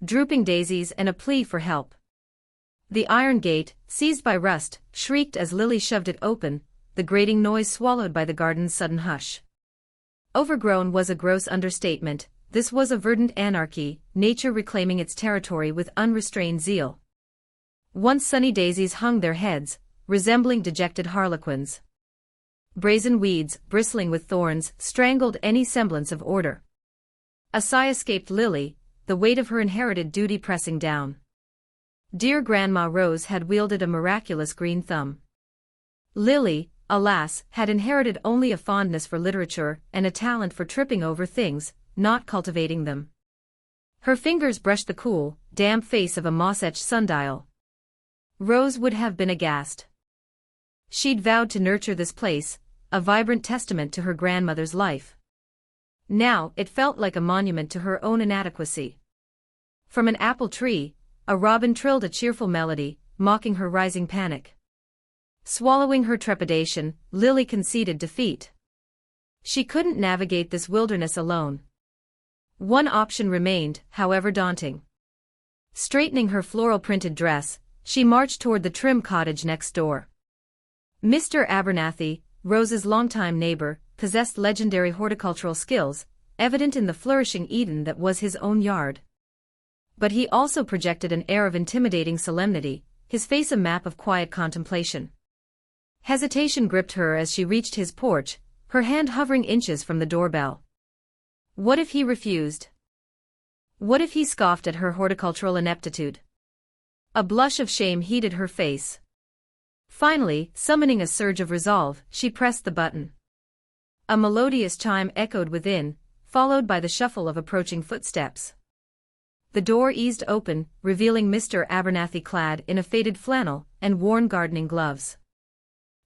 drooping daisies and a plea for help. The iron gate, seized by rust, shrieked as Lily shoved it open, the grating noise swallowed by the garden's sudden hush. Overgrown was a gross understatement. This was a verdant anarchy, nature reclaiming its territory with unrestrained zeal. Once sunny daisies hung their heads, resembling dejected harlequins. Brazen weeds, bristling with thorns, strangled any semblance of order. A sigh escaped Lily, the weight of her inherited duty pressing down. Dear Grandma Rose had wielded a miraculous green thumb. Lily, alas, had inherited only a fondness for literature and a talent for tripping over things, not cultivating them. Her fingers brushed the cool, damp face of a moss-etched sundial. Rose would have been aghast. She'd vowed to nurture this place, a vibrant testament to her grandmother's life. Now it felt like a monument to her own inadequacy. From an apple tree, a robin trilled a cheerful melody, mocking her rising panic. Swallowing her trepidation, Lily conceded defeat. She couldn't navigate this wilderness alone. One option remained, however daunting. Straightening her floral-printed dress, she marched toward the trim cottage next door. Mr. Abernathy, Rose's longtime neighbor, possessed legendary horticultural skills, evident in the flourishing Eden that was his own yard. But he also projected an air of intimidating solemnity, his face a map of quiet contemplation. Hesitation gripped her as she reached his porch, her hand hovering inches from the doorbell. What if he refused? What if he scoffed at her horticultural ineptitude? A blush of shame heated her face. Finally, summoning a surge of resolve, she pressed the button. A melodious chime echoed within, followed by the shuffle of approaching footsteps. The door eased open, revealing Mr. Abernathy clad in a faded flannel and worn gardening gloves.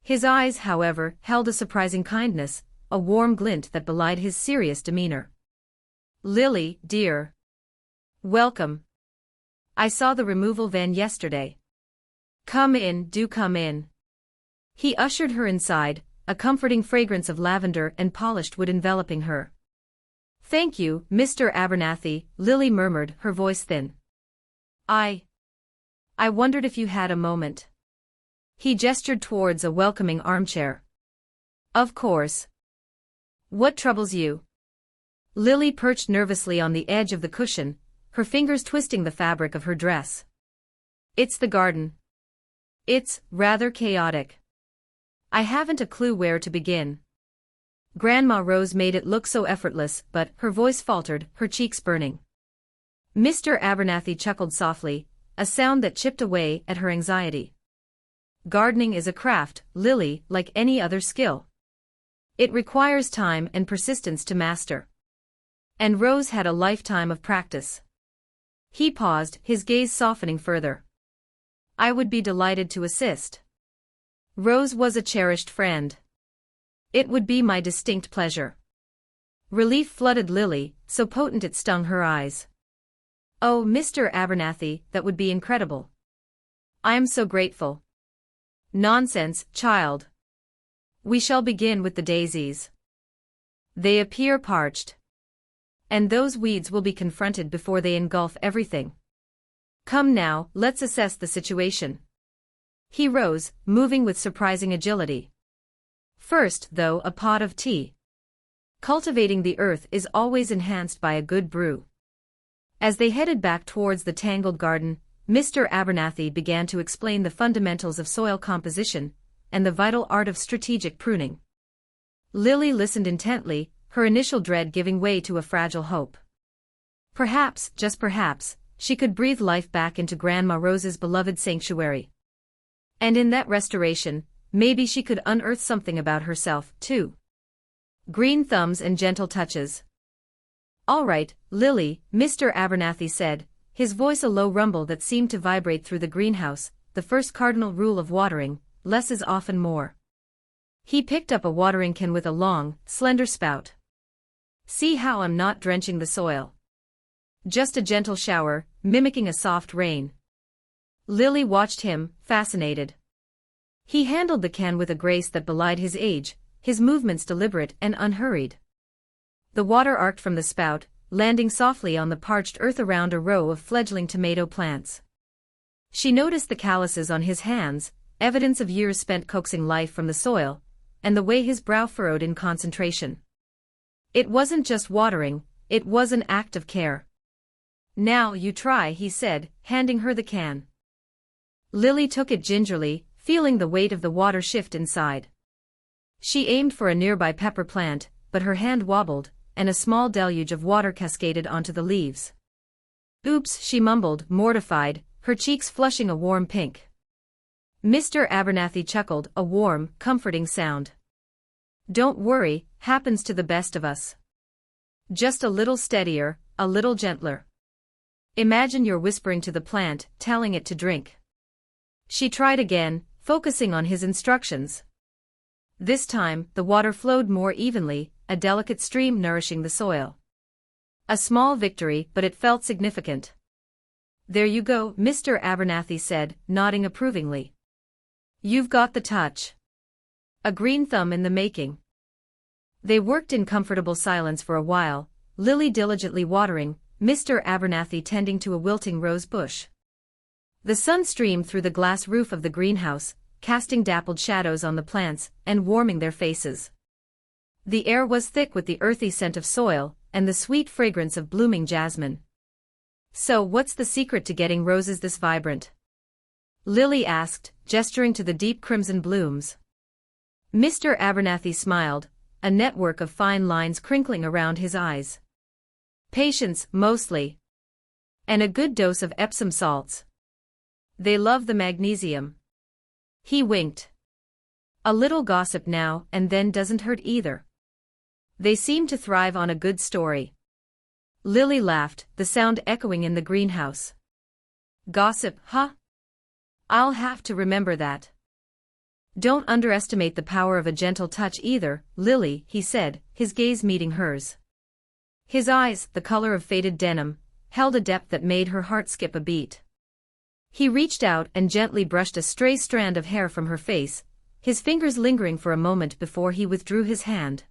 His eyes, however, held a surprising kindness, a warm glint that belied his serious demeanor. Lily, dear. Welcome. I saw the removal van yesterday. Come in, do come in. He ushered her inside, a comforting fragrance of lavender and polished wood enveloping her. Thank you, Mr. Abernathy, Lily murmured, her voice thin. I wondered if you had a moment. He gestured towards a welcoming armchair. Of course. What troubles you? Lily perched nervously on the edge of the cushion, her fingers twisting the fabric of her dress. It's the garden. It's rather chaotic. I haven't a clue where to begin. Grandma Rose made it look so effortless, but her voice faltered, her cheeks burning. Mr. Abernathy chuckled softly, a sound that chipped away at her anxiety. Gardening is a craft, Lily, like any other skill. It requires time and persistence to master. And Rose had a lifetime of practice. He paused, his gaze softening further. I would be delighted to assist. Rose was a cherished friend. It would be my distinct pleasure. Relief flooded Lily, so potent it stung her eyes. Oh, Mr. Abernathy, that would be incredible. I am so grateful. Nonsense, child. We shall begin with the daisies. They appear parched. And those weeds will be confronted before they engulf everything. Come now, let's assess the situation. He rose, moving with surprising agility. First, though, a pot of tea. Cultivating the earth is always enhanced by a good brew. As they headed back towards the tangled garden, Mr. Abernathy began to explain the fundamentals of soil composition and the vital art of strategic pruning. Lily listened intently, her initial dread giving way to a fragile hope. Perhaps, just perhaps, she could breathe life back into Grandma Rose's beloved sanctuary. And in that restoration, maybe she could unearth something about herself, too. Green thumbs and gentle touches. All right, Lily, Mr. Abernathy said, his voice a low rumble that seemed to vibrate through the greenhouse, the first cardinal rule of watering, less is often more. He picked up a watering can with a long, slender spout. See how I'm not drenching the soil. Just a gentle shower, mimicking a soft rain. Lily watched him, fascinated. He handled the can with a grace that belied his age, his movements deliberate and unhurried. The water arced from the spout, landing softly on the parched earth around a row of fledgling tomato plants. She noticed the calluses on his hands, evidence of years spent coaxing life from the soil, and the way his brow furrowed in concentration. It wasn't just watering, it was an act of care. "Now you try," he said, handing her the can. Lily took it gingerly, feeling the weight of the water shift inside. She aimed for a nearby pepper plant, but her hand wobbled, and a small deluge of water cascaded onto the leaves. "Oops," she mumbled, mortified, her cheeks flushing a warm pink. Mr. Abernathy chuckled, a warm, comforting sound. "Don't worry, happens to the best of us. Just a little steadier, a little gentler. Imagine you're whispering to the plant, telling it to drink." She tried again, focusing on his instructions. This time, the water flowed more evenly, a delicate stream nourishing the soil. A small victory, but it felt significant. "There you go," Mr. Abernathy said, nodding approvingly. "You've got the touch. A green thumb in the making." They worked in comfortable silence for a while, Lily diligently watering, Mr. Abernathy tending to a wilting rose bush. The sun streamed through the glass roof of the greenhouse, casting dappled shadows on the plants and warming their faces. The air was thick with the earthy scent of soil and the sweet fragrance of blooming jasmine. "So what's the secret to getting roses this vibrant?" Lily asked, gesturing to the deep crimson blooms. Mr. Abernathy smiled, a network of fine lines crinkling around his eyes. "Patience, mostly. And a good dose of Epsom salts. They love the magnesium." He winked. "A little gossip now and then doesn't hurt either. They seem to thrive on a good story." Lily laughed, the sound echoing in the greenhouse. "Gossip, huh? I'll have to remember that." "Don't underestimate the power of a gentle touch either, Lily," he said, his gaze meeting hers. His eyes, the color of faded denim, held a depth that made her heart skip a beat. He reached out and gently brushed a stray strand of hair from her face, his fingers lingering for a moment before he withdrew his hand.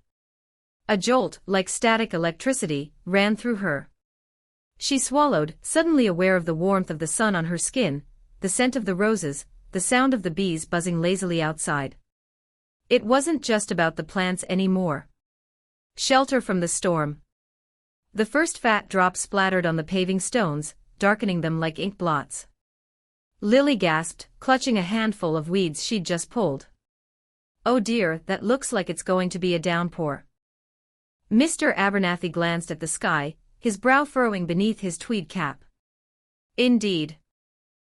A jolt, like static electricity, ran through her. She swallowed, suddenly aware of the warmth of the sun on her skin, the scent of the roses, the sound of the bees buzzing lazily outside. It wasn't just about the plants anymore. Shelter from the storm. The first fat drops splattered on the paving stones, darkening them like ink blots. Lily gasped, clutching a handful of weeds she'd just pulled. "Oh dear, that looks like it's going to be a downpour." Mr. Abernathy glanced at the sky, his brow furrowing beneath his tweed cap. "Indeed.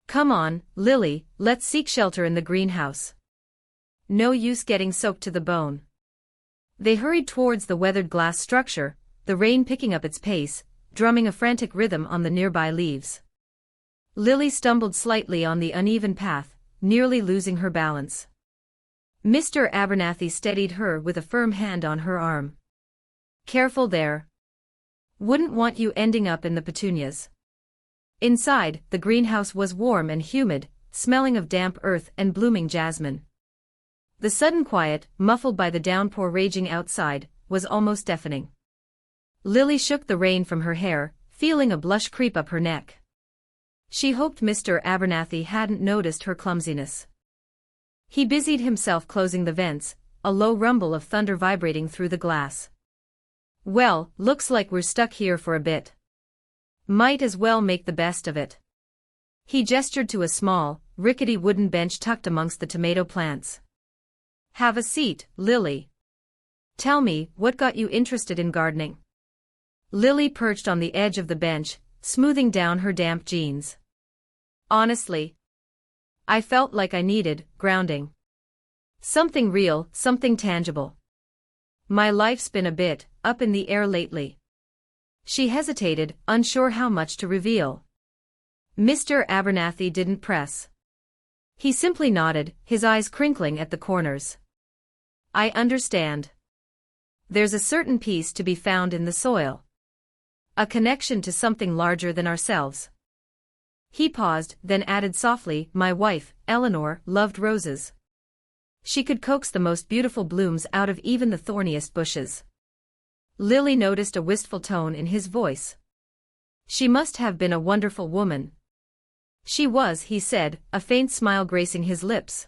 Come on, Lily, let's seek shelter in the greenhouse. No use getting soaked to the bone." They hurried towards the weathered glass structure, the rain picking up its pace, drumming a frantic rhythm on the nearby leaves. Lily stumbled slightly on the uneven path, nearly losing her balance. Mr. Abernathy steadied her with a firm hand on her arm. "Careful there. Wouldn't want you ending up in the petunias." Inside, the greenhouse was warm and humid, smelling of damp earth and blooming jasmine. The sudden quiet, muffled by the downpour raging outside, was almost deafening. Lily shook the rain from her hair, feeling a blush creep up her neck. She hoped Mr. Abernathy hadn't noticed her clumsiness. He busied himself closing the vents, a low rumble of thunder vibrating through the glass. "Well, looks like we're stuck here for a bit. Might as well make the best of it." He gestured to a small, rickety wooden bench tucked amongst the tomato plants. "Have a seat, Lily. Tell me, what got you interested in gardening?" Lily perched on the edge of the bench, smoothing down her damp jeans. "Honestly, I felt like I needed grounding. Something real, something tangible. My life's been a bit up in the air lately." She hesitated, unsure how much to reveal. Mr. Abernathy didn't press. He simply nodded, his eyes crinkling at the corners. "I understand. There's a certain peace to be found in the soil. A connection to something larger than ourselves." He paused, then added softly, "My wife, Eleanor, loved roses. She could coax the most beautiful blooms out of even the thorniest bushes. Lily noticed a wistful tone in his voice. She must have been a wonderful woman. She was, he said, a faint smile gracing his lips.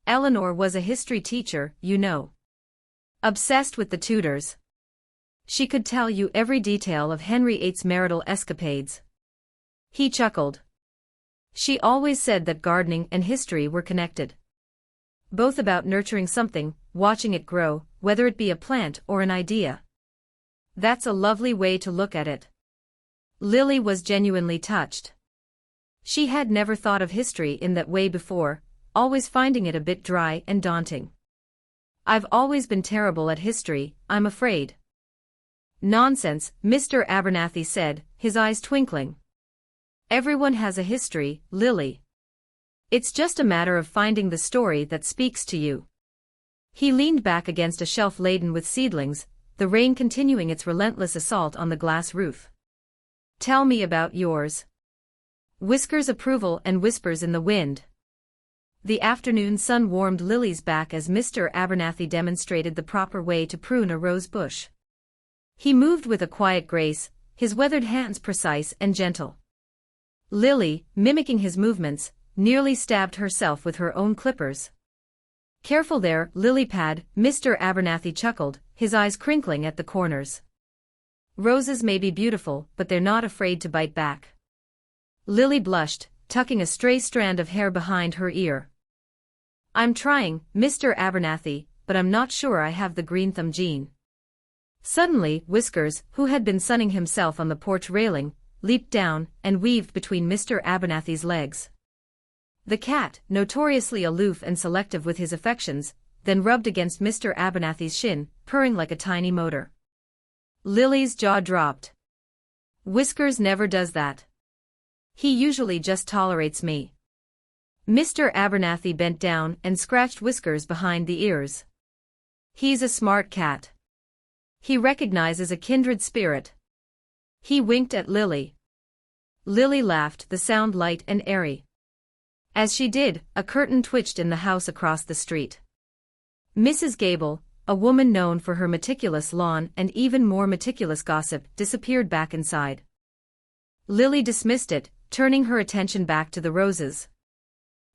Eleanor was a history teacher, you know. Obsessed with the Tudors. She could tell you every detail of Henry VIII's marital escapades. He chuckled. She always said that gardening and history were connected. Both about nurturing something, watching it grow, whether it be a plant or an idea. That's a lovely way to look at it. Lily was genuinely touched. She had never thought of history in that way before, always finding it a bit dry and daunting. I've always been terrible at history, I'm afraid. Nonsense, Mr. Abernathy said, his eyes twinkling. Everyone has a history, Lily. It's just a matter of finding the story that speaks to you. He leaned back against a shelf laden with seedlings, the rain continuing its relentless assault on the glass roof. Tell me about yours. Whiskers approval and whispers in the wind. The afternoon sun warmed Lily's back as Mr. Abernathy demonstrated the proper way to prune a rose bush. He moved with a quiet grace, his weathered hands precise and gentle. Lily, mimicking his movements, nearly stabbed herself with her own clippers. Careful there, Lilypad, Mr. Abernathy chuckled, his eyes crinkling at the corners. Roses may be beautiful, but they're not afraid to bite back. Lily blushed, tucking a stray strand of hair behind her ear. I'm trying, Mr. Abernathy, but I'm not sure I have the green thumb gene. Suddenly, Whiskers, who had been sunning himself on the porch railing, leaped down and weaved between Mr. Abernathy's legs. The cat, notoriously aloof and selective with his affections, then rubbed against Mr. Abernathy's shin, purring like a tiny motor. Lily's jaw dropped. Whiskers never does that. He usually just tolerates me. Mr. Abernathy bent down and scratched Whiskers behind the ears. He's a smart cat. He recognizes a kindred spirit. He winked at Lily. Lily laughed, the sound light and airy. As she did, a curtain twitched in the house across the street. Mrs. Gable, a woman known for her meticulous lawn and even more meticulous gossip, disappeared back inside. Lily dismissed it, turning her attention back to the roses.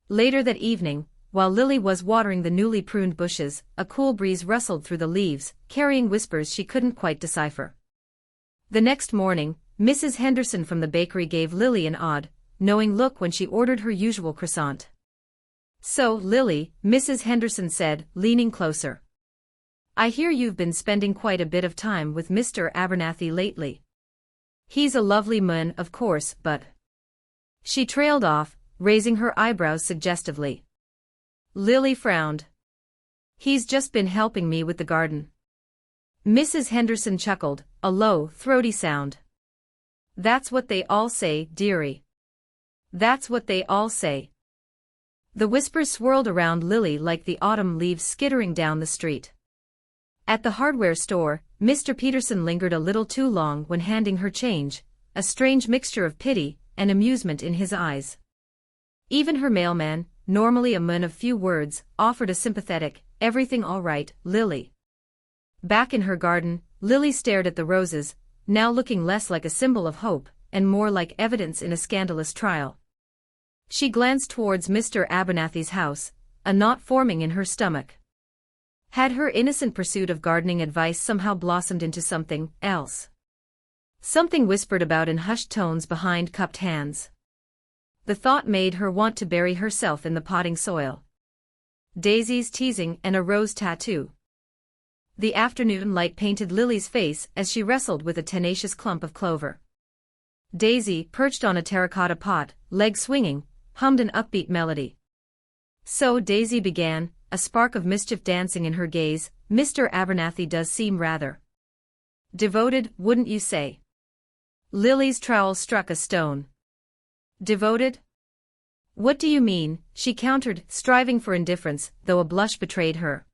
Later that evening, while Lily was watering the newly pruned bushes, a cool breeze rustled through the leaves, carrying whispers she couldn't quite decipher. The next morning, Mrs. Henderson from the bakery gave Lily an odd, knowing look when she ordered her usual croissant. So, Lily, Mrs. Henderson said, leaning closer. I hear you've been spending quite a bit of time with Mr. Abernathy lately. He's a lovely man, of course, but... She trailed off, raising her eyebrows suggestively. Lily frowned. He's just been helping me with the garden. Mrs. Henderson chuckled, a low, throaty sound. That's what they all say, dearie. That's what they all say. The whispers swirled around Lily like the autumn leaves skittering down the street. At the hardware store, Mr. Peterson lingered a little too long when handing her change, a strange mixture of pity and amusement in his eyes. Even her mailman, normally a man of few words, offered a sympathetic, everything all right, Lily. Back in her garden, Lily stared at the roses, now looking less like a symbol of hope, and more like evidence in a scandalous trial. She glanced towards Mr. Abernathy's house, a knot forming in her stomach. Had her innocent pursuit of gardening advice somehow blossomed into something else? Something whispered about in hushed tones behind cupped hands. The thought made her want to bury herself in the potting soil. Daisies teasing and a rose tattoo. The afternoon light painted Lily's face as she wrestled with a tenacious clump of clover. Daisy, perched on a terracotta pot, legs swinging, hummed an upbeat melody. So Daisy began, a spark of mischief dancing in her gaze. Mr. Abernathy does seem rather devoted, wouldn't you say? Lily's trowel struck a stone. Devoted? What do you mean? She countered, striving for indifference, though a blush betrayed her.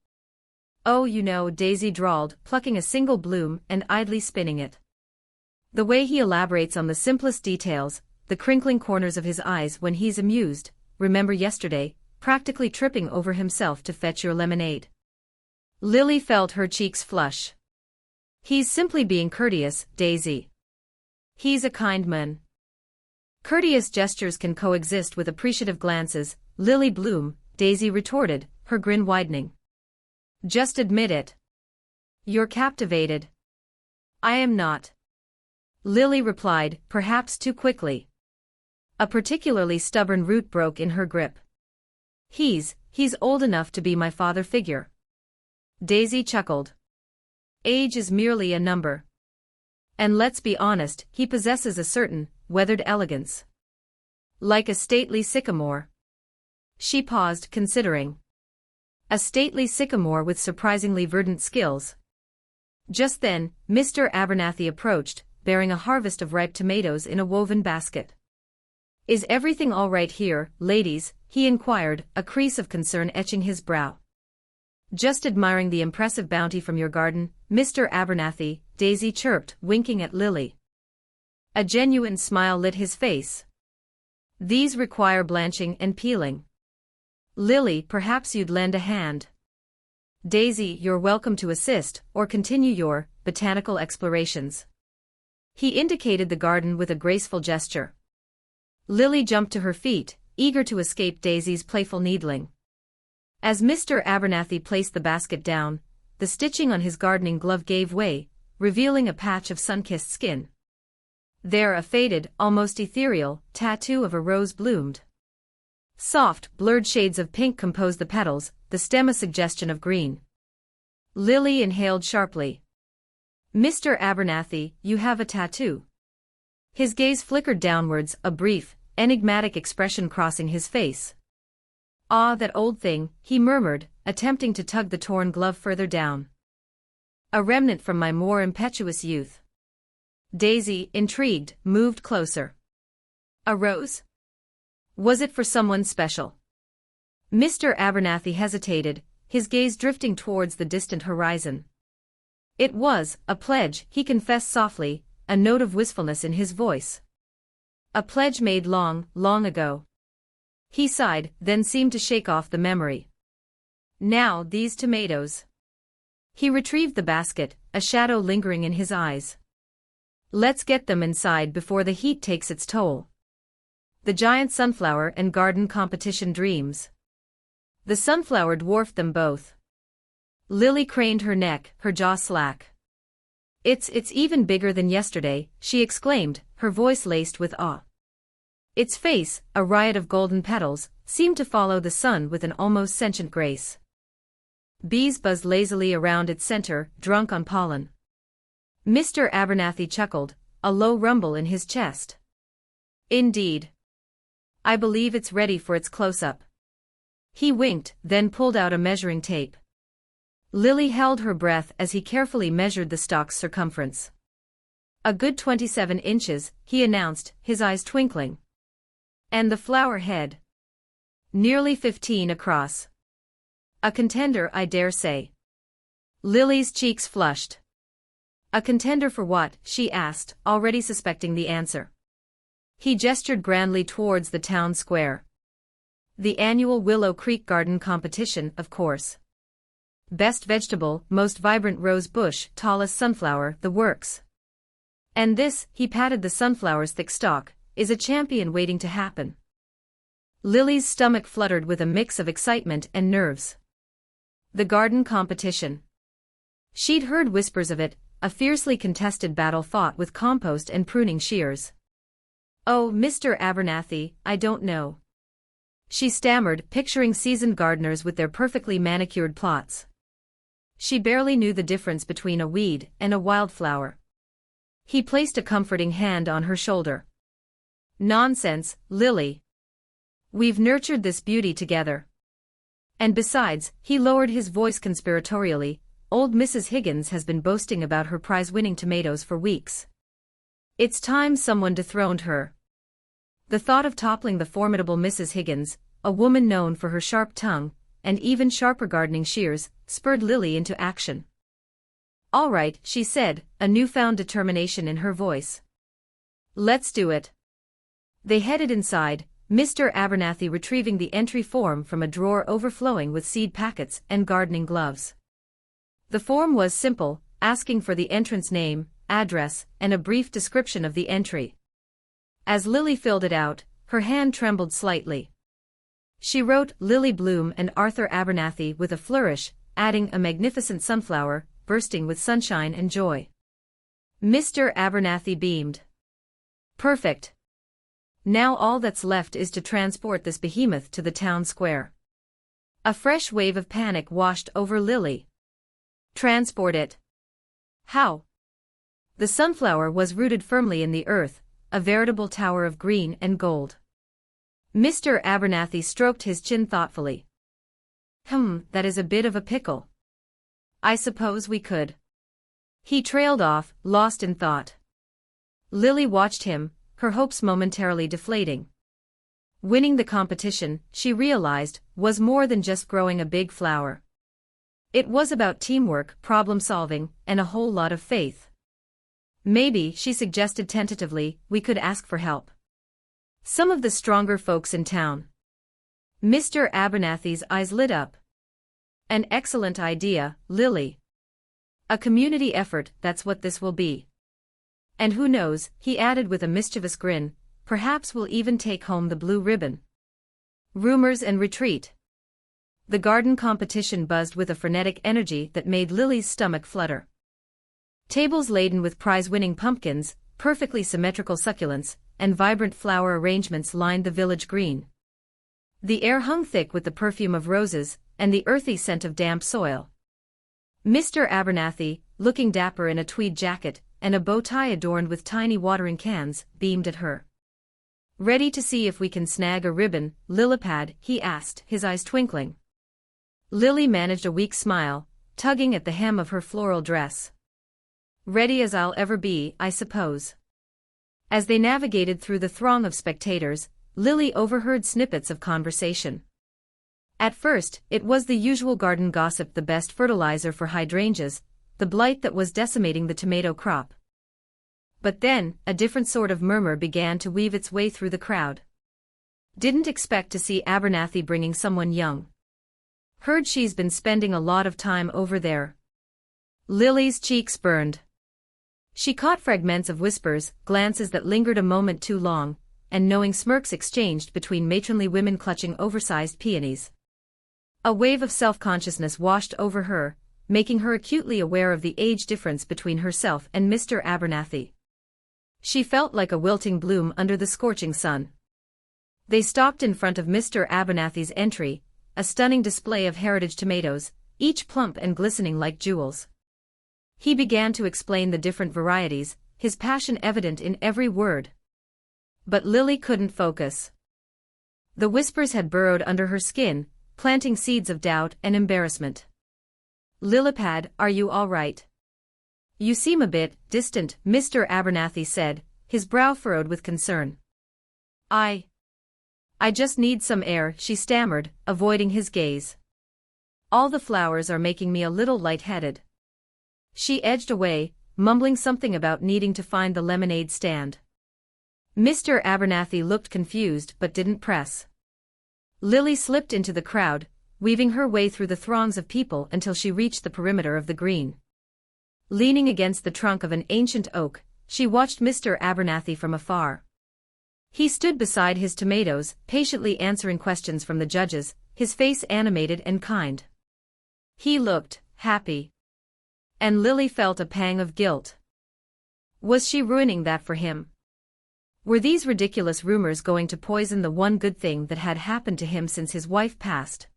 Oh, you know, Daisy drawled, plucking a single bloom and idly spinning it. The way he elaborates on the simplest details, the crinkling corners of his eyes when he's amused, remember yesterday, practically tripping over himself to fetch your lemonade. Lily felt her cheeks flush. He's simply being courteous, Daisy. He's a kind man. Courteous gestures can coexist with appreciative glances, Lily Bloom, Daisy retorted, her grin widening. Just admit it. You're captivated. I am not. Lily replied, perhaps too quickly. A particularly stubborn root broke in her grip. He's old enough to be my father figure. Daisy chuckled. Age is merely a number. And let's be honest, he possesses a certain, weathered elegance. Like a stately sycamore. She paused, considering. A stately sycamore with surprisingly verdant skills. Just then, Mr. Abernathy approached, bearing a harvest of ripe tomatoes in a woven basket. Is everything all right here, ladies? He inquired, a crease of concern etching his brow. Just admiring the impressive bounty from your garden, Mr. Abernathy, Daisy chirped, winking at Lily. A genuine smile lit his face. These require blanching and peeling. Lily, perhaps you'd lend a hand. Daisy, you're welcome to assist, or continue your botanical explorations. He indicated the garden with a graceful gesture. Lily jumped to her feet, eager to escape Daisy's playful needling. As Mr. Abernathy placed the basket down, the stitching on his gardening glove gave way, revealing a patch of sun-kissed skin. There a faded, almost ethereal, tattoo of a rose bloomed. Soft, blurred shades of pink composed the petals, the stem a suggestion of green. Lily inhaled sharply. Mr. Abernathy, you have a tattoo. His gaze flickered downwards, a brief, enigmatic expression crossing his face. Ah, that old thing, he murmured, attempting to tug the torn glove further down. A remnant from my more impetuous youth. Daisy, intrigued, moved closer. A rose? Was it for someone special? Mr. Abernathy hesitated, his gaze drifting towards the distant horizon. It was a pledge, he confessed softly, a note of wistfulness in his voice. A pledge made long, long ago. He sighed, then seemed to shake off the memory. Now these tomatoes. He retrieved the basket, a shadow lingering in his eyes. Let's get them inside before the heat takes its toll. The giant sunflower and garden competition dreams. The sunflower dwarfed them both. Lily craned her neck, her jaw slack. It's even bigger than yesterday, she exclaimed, her voice laced with awe. Its face, a riot of golden petals, seemed to follow the sun with an almost sentient grace. Bees buzzed lazily around its center, drunk on pollen. Mr. Abernathy chuckled, a low rumble in his chest. Indeed. I believe it's ready for its close-up. He winked, then pulled out a measuring tape. Lily held her breath as he carefully measured the stalk's circumference. A good 27 inches, he announced, his eyes twinkling. And the flower head? Nearly 15 across. A contender, I dare say. Lily's cheeks flushed. A contender for what? She asked, already suspecting the answer. He gestured grandly towards the town square. The annual Willow Creek Garden Competition, of course. Best vegetable, most vibrant rose bush, tallest sunflower, the works. And this, he patted the sunflower's thick stalk, is a champion waiting to happen. Lily's stomach fluttered with a mix of excitement and nerves. The garden competition. She'd heard whispers of it, a fiercely contested battle fought with compost and pruning shears. Oh, Mr. Abernathy, I don't know. She stammered, picturing seasoned gardeners with their perfectly manicured plots. She barely knew the difference between a weed and a wildflower. He placed a comforting hand on her shoulder. Nonsense, Lily. We've nurtured this beauty together. And besides, he lowered his voice conspiratorially, old Mrs. Higgins has been boasting about her prize-winning tomatoes for weeks. It's time someone dethroned her. The thought of toppling the formidable Mrs. Higgins, a woman known for her sharp tongue, and even sharper gardening shears, spurred Lily into action. All right, she said, a newfound determination in her voice. Let's do it. They headed inside, Mr. Abernathy retrieving the entry form from a drawer overflowing with seed packets and gardening gloves. The form was simple, asking for the entrance name, address, and a brief description of the entry. As Lily filled it out, her hand trembled slightly. She wrote Lily Bloom and Arthur Abernathy with a flourish, adding a magnificent sunflower, bursting with sunshine and joy. Mr. Abernathy beamed. Perfect. Now all that's left is to transport this behemoth to the town square. A fresh wave of panic washed over Lily. Transport it. How? The sunflower was rooted firmly in the earth, a veritable tower of green and gold. Mr. Abernathy stroked his chin thoughtfully. That is a bit of a pickle. I suppose we could. He trailed off, lost in thought. Lily watched him, her hopes momentarily deflating. Winning the competition, she realized, was more than just growing a big flower. It was about teamwork, problem-solving, and a whole lot of faith. Maybe, she suggested tentatively, we could ask for help. Some of the stronger folks in town. Mr. Abernathy's eyes lit up. An excellent idea, Lily. A community effort, that's what this will be. And who knows, he added with a mischievous grin, perhaps we'll even take home the blue ribbon. Rumors and retreat. The garden competition buzzed with a frenetic energy that made Lily's stomach flutter. Tables laden with prize-winning pumpkins, perfectly symmetrical succulents, and vibrant flower arrangements lined the village green. The air hung thick with the perfume of roses, and the earthy scent of damp soil. Mr. Abernathy, looking dapper in a tweed jacket, and a bow tie adorned with tiny watering cans, beamed at her. Ready to see if we can snag a ribbon, Lilipad? He asked, his eyes twinkling. Lily managed a weak smile, tugging at the hem of her floral dress. Ready as I'll ever be, I suppose. As they navigated through the throng of spectators, Lily overheard snippets of conversation. At first, it was the usual garden gossip, the best fertilizer for hydrangeas, the blight that was decimating the tomato crop. But then, a different sort of murmur began to weave its way through the crowd. Didn't expect to see Abernathy bringing someone young. Heard she's been spending a lot of time over there. Lily's cheeks burned. She caught fragments of whispers, glances that lingered a moment too long, and knowing smirks exchanged between matronly women clutching oversized peonies. A wave of self-consciousness washed over her, making her acutely aware of the age difference between herself and Mr. Abernathy. She felt like a wilting bloom under the scorching sun. They stopped in front of Mr. Abernathy's entry, a stunning display of heritage tomatoes, each plump and glistening like jewels. He began to explain the different varieties, his passion evident in every word. But Lily couldn't focus. The whispers had burrowed under her skin, planting seeds of doubt and embarrassment. Lilipad, are you all right? You seem a bit distant, Mr. Abernathy said, his brow furrowed with concern. I just need some air, she stammered, avoiding his gaze. All the flowers are making me a little lightheaded. She edged away, mumbling something about needing to find the lemonade stand. Mr. Abernathy looked confused but didn't press. Lily slipped into the crowd, weaving her way through the throngs of people until she reached the perimeter of the green. Leaning against the trunk of an ancient oak, she watched Mr. Abernathy from afar. He stood beside his tomatoes, patiently answering questions from the judges, his face animated and kind. He looked happy. And Lily felt a pang of guilt. Was she ruining that for him? Were these ridiculous rumors going to poison the one good thing that had happened to him since his wife passed?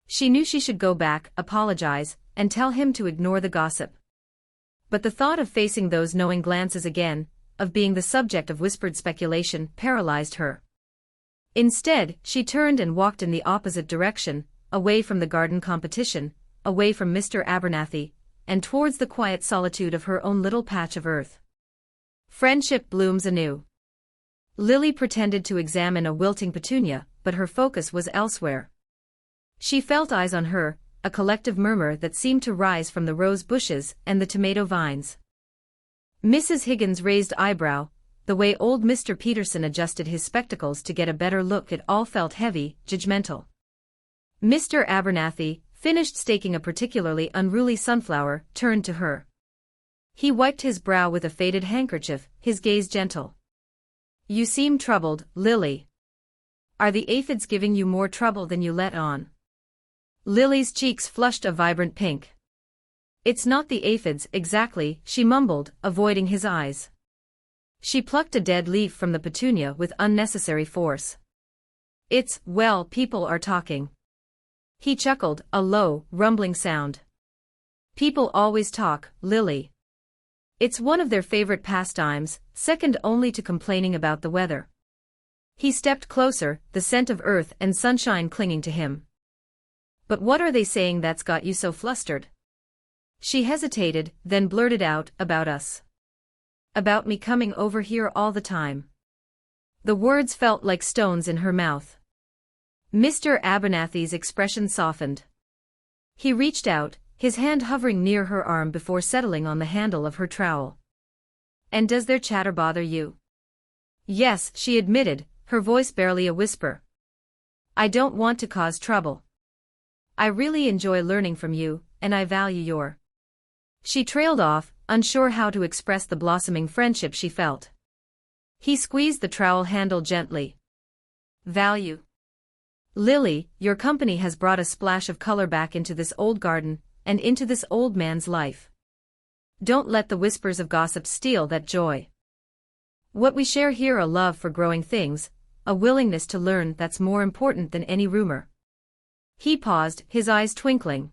She knew she should go back, apologize, and tell him to ignore the gossip. But the thought of facing those knowing glances again, of being the subject of whispered speculation, paralyzed her. Instead, she turned and walked in the opposite direction, away from the garden competition, away from Mr. Abernathy, and towards the quiet solitude of her own little patch of earth. Friendship blooms anew. Lily pretended to examine a wilting petunia, but her focus was elsewhere. She felt eyes on her, a collective murmur that seemed to rise from the rose bushes and the tomato vines. Mrs. Higgins raised eyebrow, the way old Mr. Peterson adjusted his spectacles to get a better look. It all felt heavy, judgmental. Mr. Abernathy, finished staking a particularly unruly sunflower, turned to her. He wiped his brow with a faded handkerchief, his gaze gentle. You seem troubled, Lily. Are the aphids giving you more trouble than you let on? Lily's cheeks flushed a vibrant pink. It's not the aphids exactly, she mumbled, avoiding his eyes. She plucked a dead leaf from the petunia with unnecessary force. It's, well, people are talking. He chuckled, a low, rumbling sound. People always talk, Lily. It's one of their favorite pastimes, second only to complaining about the weather. He stepped closer, the scent of earth and sunshine clinging to him. But what are they saying that's got you so flustered? She hesitated, then blurted out, about us. About me coming over here all the time. The words felt like stones in her mouth. Mr. Abernathy's expression softened. He reached out, his hand hovering near her arm before settling on the handle of her trowel. And does their chatter bother you? Yes, she admitted, her voice barely a whisper. I don't want to cause trouble. I really enjoy learning from you, and I value your. She trailed off, unsure how to express the blossoming friendship she felt. He squeezed the trowel handle gently. Value. Lily, your company has brought a splash of color back into this old garden, and into this old man's life. Don't let the whispers of gossip steal that joy. What we share here, a love for growing things, a willingness to learn, that's more important than any rumor. He paused, his eyes twinkling.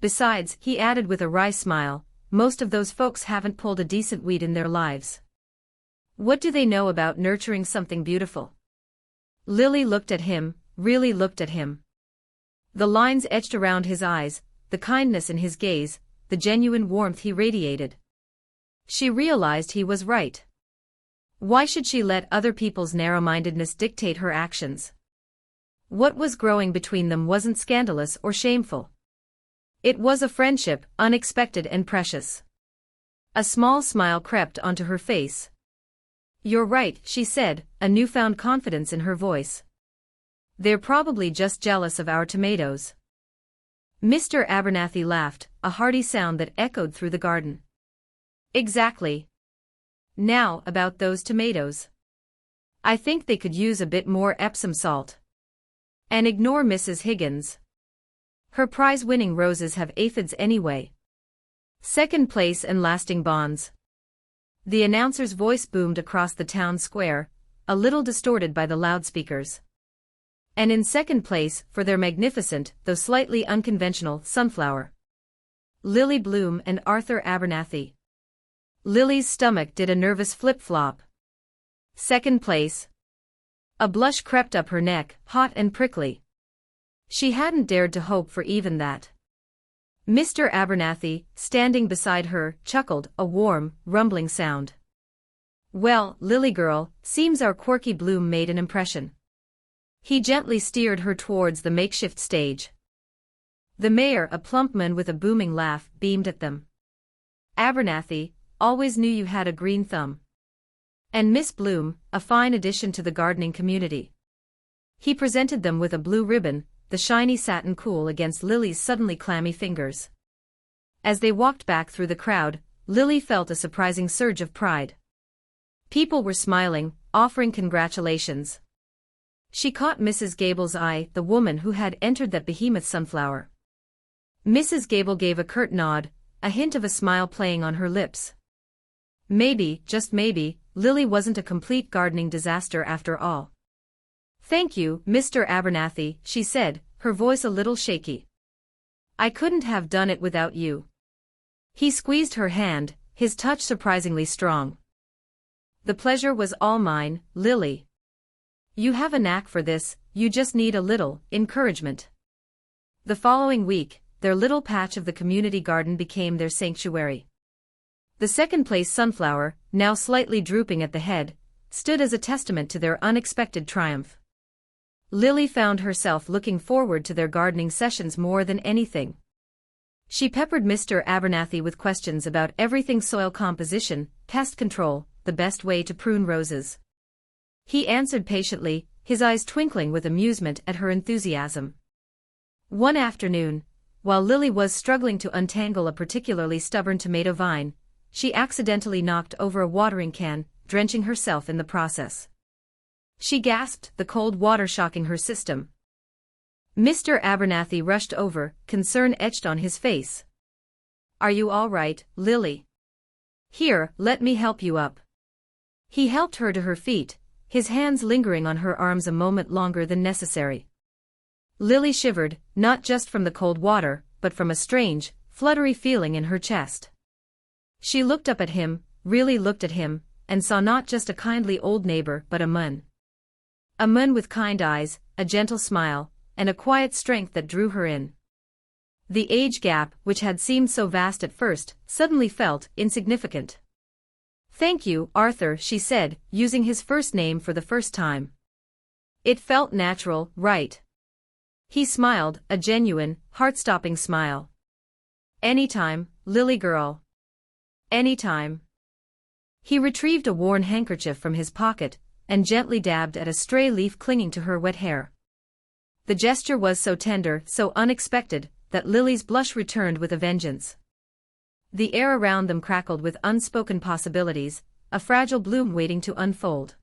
Besides, he added with a wry smile, most of those folks haven't pulled a decent weed in their lives. What do they know about nurturing something beautiful? Lily looked at him, really looked at him. The lines etched around his eyes, the kindness in his gaze, the genuine warmth he radiated. She realized he was right. Why should she let other people's narrow-mindedness dictate her actions? What was growing between them wasn't scandalous or shameful. It was a friendship, unexpected and precious. A small smile crept onto her face. You're right, she said, a newfound confidence in her voice. They're probably just jealous of our tomatoes. Mr. Abernathy laughed, a hearty sound that echoed through the garden. Exactly. Now, about those tomatoes. I think they could use a bit more Epsom salt. And ignore Mrs. Higgins. Her prize-winning roses have aphids anyway. Second place and lasting bonds. The announcer's voice boomed across the town square, a little distorted by the loudspeakers. And in second place, for their magnificent, though slightly unconventional, sunflower. Lily Bloom and Arthur Abernathy. Lily's stomach did a nervous flip-flop. Second place. A blush crept up her neck, hot and prickly. She hadn't dared to hope for even that. Mr. Abernathy, standing beside her, chuckled, a warm, rumbling sound. Well, Lily girl, seems our quirky Bloom made an impression. He gently steered her towards the makeshift stage. The mayor, a plump man with a booming laugh, beamed at them. Abernathy, always knew you had a green thumb. And Miss Bloom, a fine addition to the gardening community. He presented them with a blue ribbon, the shiny satin cool against Lily's suddenly clammy fingers. As they walked back through the crowd, Lily felt a surprising surge of pride. People were smiling, offering congratulations. She caught Mrs. Gable's eye, the woman who had entered that behemoth sunflower. Mrs. Gable gave a curt nod, a hint of a smile playing on her lips. Maybe, just maybe, Lily wasn't a complete gardening disaster after all. Thank you, Mr. Abernathy, she said, her voice a little shaky. I couldn't have done it without you. He squeezed her hand, his touch surprisingly strong. The pleasure was all mine, Lily. You have a knack for this, you just need a little encouragement. The following week, their little patch of the community garden became their sanctuary. The second-place sunflower, now slightly drooping at the head, stood as a testament to their unexpected triumph. Lily found herself looking forward to their gardening sessions more than anything. She peppered Mr. Abernathy with questions about everything: soil composition, pest control, the best way to prune roses. He answered patiently, his eyes twinkling with amusement at her enthusiasm. One afternoon, while Lily was struggling to untangle a particularly stubborn tomato vine, she accidentally knocked over a watering can, drenching herself in the process. She gasped, the cold water shocking her system. Mr. Abernathy rushed over, concern etched on his face. "Are you all right, Lily? Here, let me help you up." He helped her to her feet, his hands lingering on her arms a moment longer than necessary. Lily shivered, not just from the cold water, but from a strange, fluttery feeling in her chest. She looked up at him, really looked at him, and saw not just a kindly old neighbor but a man. A man with kind eyes, a gentle smile, and a quiet strength that drew her in. The age gap, which had seemed so vast at first, suddenly felt insignificant. "Thank you, Arthur," she said, using his first name for the first time. It felt natural, right? He smiled, a genuine, heart-stopping smile. "Anytime, Lily girl. Anytime." He retrieved a worn handkerchief from his pocket, and gently dabbed at a stray leaf clinging to her wet hair. The gesture was so tender, so unexpected, that Lily's blush returned with a vengeance. The air around them crackled with unspoken possibilities, a fragile bloom waiting to unfold.